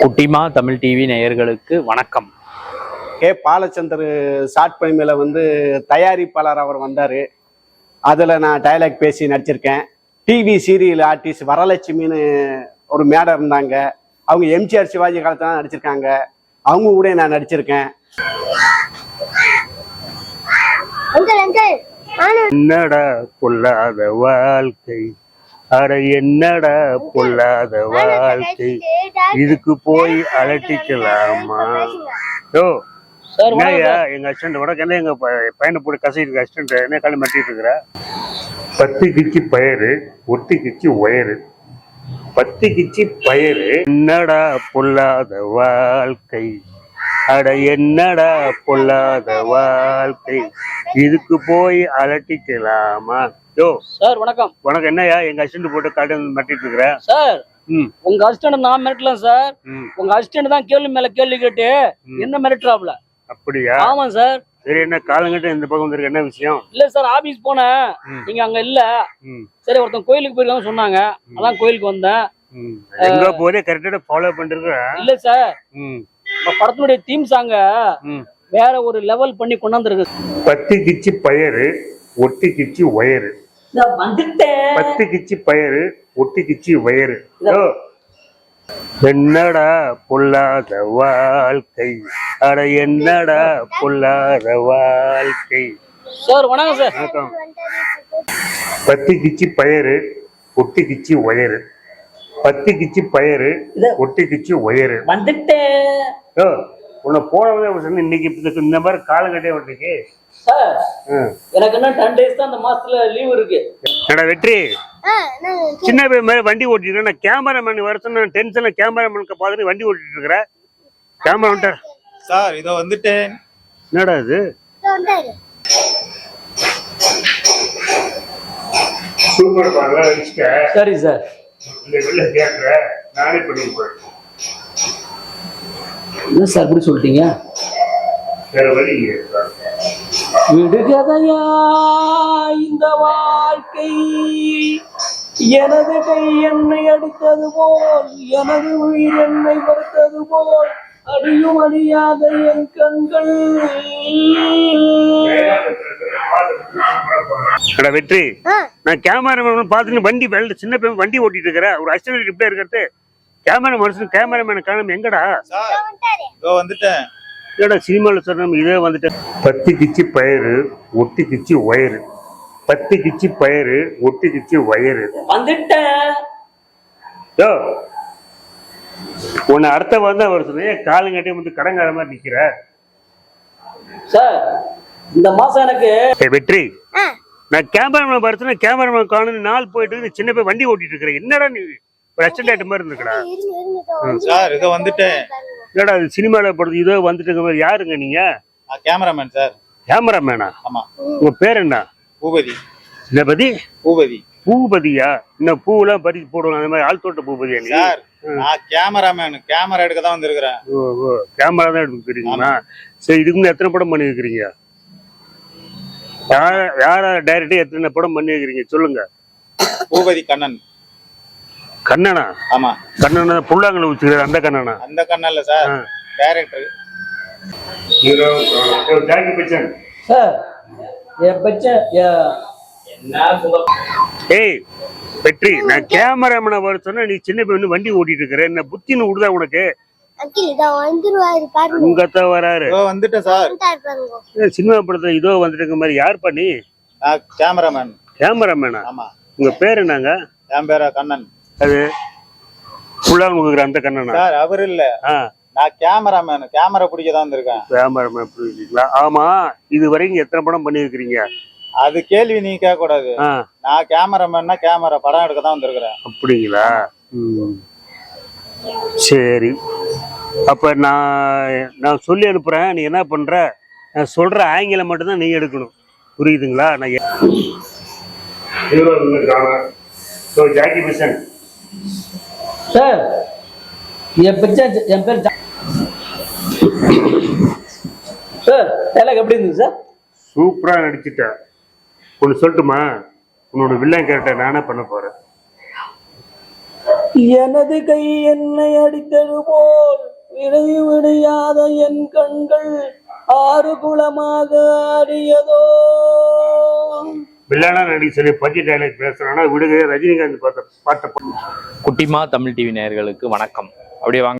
குட்டிமா தமிழ் டிவி நேயர்களுக்கு வணக்கம். பாலச்சந்தர் ஷார்ட் ஃபிலிமில் தயாரிப்பாளர் அவர் வந்தார். அதில் நான் டைலாக் பேசி நடிச்சிருக்கேன். டிவி சீரியல் ஆர்டிஸ்ட் வரலட்சுமின்னு ஒரு மேடம் இருந்தாங்க. அவங்க எம்ஜிஆர் சிவாஜி காலத்தில் தான் நடிச்சிருக்காங்க. அவங்க கூட நான் நடிச்சிருக்கேன். என்னடா பொல்லாத வாழ்க்கை, அட என்னடா பொல்லாத வாழ்க்கை, இதுக்கு போய் அலட்டிக்கலாமா? யோ என்னையா எங்க அசிஸ்டன்ட் உனக்கு என்ன எங்க பையனை போட்டு கசைட்டு அசிஸ்டன்ட் என்ன காலம் மாட்டிட்டு இருக்கிற? 10 கிச்சி பயிறு, ஒட்டி கிச்சி ஒயரு, 10 கிச்சி பயிறு. என்னடா பொல்லாத வாழ்க்கை, அட என்னடா பொல்லாத வாழ்க்கை, இதுக்கு போய் அலட்டிக்கலாமா? யோ சார் வணக்கம். வணக்கம். என்னையா எங்க அசிஸ்டன்ட் போட்டு காட்டு மாட்டிட்டு இருக்கிற? சார் உங்க அசிஸ்டன்ட் நான் மிரட்டலாம் சார். உங்க அசிஸ்டன்ட் தான் கேள்வி மேல கேள்வி கேட்டு என்ன மிரட்டுறாப்ல. அப்படியா? ஆமா சார். சரி, என்ன காலங்கட்ட இந்த பக்கம் வந்திருக்க, என்ன விஷயம்? இல்ல சார், ஆபீஸ் போனேன், நீங்க அங்க இல்ல. சரி, ஒருத்தன் கோயிலுக்கு போயிருக்காங்க சொன்னாங்க, அதான் கோயிலுக்கு வந்தேன். எங்க போதே கரெக்டா ஃபாலோ பண்ணிருக்க? இல்ல சார், படத்தினுடைய தீம் சாங்க வேற ஒரு லெவல் பண்ணி கொண்டாந்துருக்கு. 10 கிச்சி பயிறு, ஒட்டி கிச்சி ஒயரு, 10 கிச்சி பயிறு, ஒட்டி கிச்சி ஒயரு. என்னடா பொல்லாத வாழ்க்கை, அட என்னடா பொல்லாத வாழ்க்கை. சார் வணக்கம் சார். வணக்கம். 10 கிச்சி பயிறு, ஒட்டி கிச்சி ஒயரு, 10 கிச்சி பயிறு, ஒட்டி கிச்சி ஒயரு. வந்துட்டேன். உன்னை போனவங்க இன்னைக்கு இந்த மாதிரி காலங்கட்டே வந்துருக்கு சார். எனக்கு என்ன 10 days தான் இந்த மாசத்துல லீவ் இருக்கு. என்னடா வெற்றி, சின்ன பையன் மேல வண்டி ஓட்டிட்டு நான் கேமராமேன் வர சொன்ன டென்ஷன்ல கேமராமேனுக்கு பார்த்துட்டு வண்டி ஓட்டிட்டு இருக்கிற. கேமரா வந்துட்டார் சார். இதோ வந்துட்டேன். என்னடா இது? சூப்பர் பாருங்க. சரி சார். நானே பண்ணி போறேன். என்ன சார் இப்படி சொல்லிட்டீங்க? வேற வழி விடுகதையா இந்த வாழ்க்கை, எனது கை என்னை அடித்தது போல், எனது உயிர் என்னை பறித்தது போல், அடியும் அடியாத என் கண்கள். வெற்றி, நான் கேமராமேன் பார்த்துட்டு வண்டி சின்ன பையன் வண்டி ஓட்டிட்டு இருக்கிற ஒரு அசிஸ்டன்ட் இப்படியே இருக்கிறது. கேமராமேன் காணும் எங்கடா? வந்துட்டேன். ஏடா சினிமாவில் சொன்ன இதே வந்துட்டேன். 10 கிச்சி பயிறு, ஒட்டி கிச்சி ஒயரு, 10 கிச்சி பயிறு, ஒட்டி கிச்சி ஒயரு. வந்துட்டேன். உன்னை அடுத்த வந்தா அவர் சொன்ன காலங்கட்டே வந்து கடங்கார மாதிரி நிக்கிற. சார் இந்த மாசம் எனக்கு வெற்றி, நான் கேமராமேன் பார்த்து கேமராமேன் காணும் நாள் போயிட்டு சின்ன போய் வண்டி ஓட்டிட்டு இருக்கிறேன். என்னடா நீ மாதிரி இருந்துக்கடா? சார் இதோ வந்துட்டேன். என்னடா இது சினிமால படுது இதோ வந்துட்டு மாதிரி? யாருங்க நீங்க? Cameraman sir. கேமராமேனா? ஆமா. உங்க பேர் என்ன? பூபதி. என்ன பதி? பூபதி. பூபதியா? இன்னும் பூவெல்லாம் பறிச்சு போடுவாங்க அந்த மாதிரி ஆள் தோட்ட பூபதியா நீ? சார் நான் கேமராமேன், கேமரா எடுக்க தான் வந்திருக்கிறேன். ஓ கேமரா தான் எடுக்கிறீங்களா? சரி, இதுக்கு முன்னாடி எத்தனை படம் பண்ணிருக்கிறீங்க? யாரா டைரக்டா எத்தனை படம் பண்ணிருக்கிறீங்க சொல்லுங்க. பூபதி கண்ணன். கண்ணனா? ஆமா. கண்ணனா புல்லாங்கல வச்சுக்கிறார் அந்த கண்ணனா? அந்த கண்ணன் இல்ல sir, director. Jackie Bachchan sir. ஏய் வெற்றி, நான் கேமராமேனை வர சொன்னா நீ சின்ன பையன் வண்டி ஓட்டிட்டு இருக்கிற. என்ன புத்தின்னு விடுதா உனக்கு? உங்கத்த வராரு. வந்துட்டேன் சார். சினிமா படத்துல இதோ வந்துட்டு மாதிரி யார் பண்ணி? கேமராமேன். கேமராமேனா? ஆமா. உங்க பேர் என்னங்க? என் பேரா கண்ணன். அது புல்லாங்க அந்த கண்ணனா? சார் அவர் இல்ல, நான் கேமராமேன், கேமரா பிடிக்க தான் வந்திருக்கேன். கேமராமேன் பிடிக்கிறீங்களா? ஆமா. இது வரைக்கும் எத்தனை படம் பண்ணிருக்கிறீங்க? அது கேள்வி நீங்க கேட்க கூடாது. நான் கேமராமேன்னா கேமரா படம் எடுக்க தான் வந்திருக்கிறேன். அப்படிங்களா? சரி, அப்ப நான் சொல்லி அனுப்புறேன். நீ என்ன பண்ற? நான் சொல்ற ஆங்கிலம் மட்டும்தான் நீங்க எடுக்கணும். புரியுதுங்களா? நான் ஜாக்கி பச்சன் சார். என் பேர் சார். டைலாக் எப்படி இருந்துச்சு சார்? சூப்பரா நடிச்சுட்டேன். ஒன்னு சொல்லட்டுமா? உன்னோட வில்லன் கேரக்டர் நானே பண்ண போறேன். எனது கை என்னை அடித்தது போல் விடையாத என் கண்கள் ஆறு குளமாக ஆடியதோ. வில்லனா நடி சொல்லி பத்தி டைலாக் பேசுறானா விடுங்க. ரஜினிகாந்த் பார்த்த பாட்டை குட்டிமா தமிழ் டிவி நேயர்களுக்கு வணக்கம். அப்படியே வாங்க.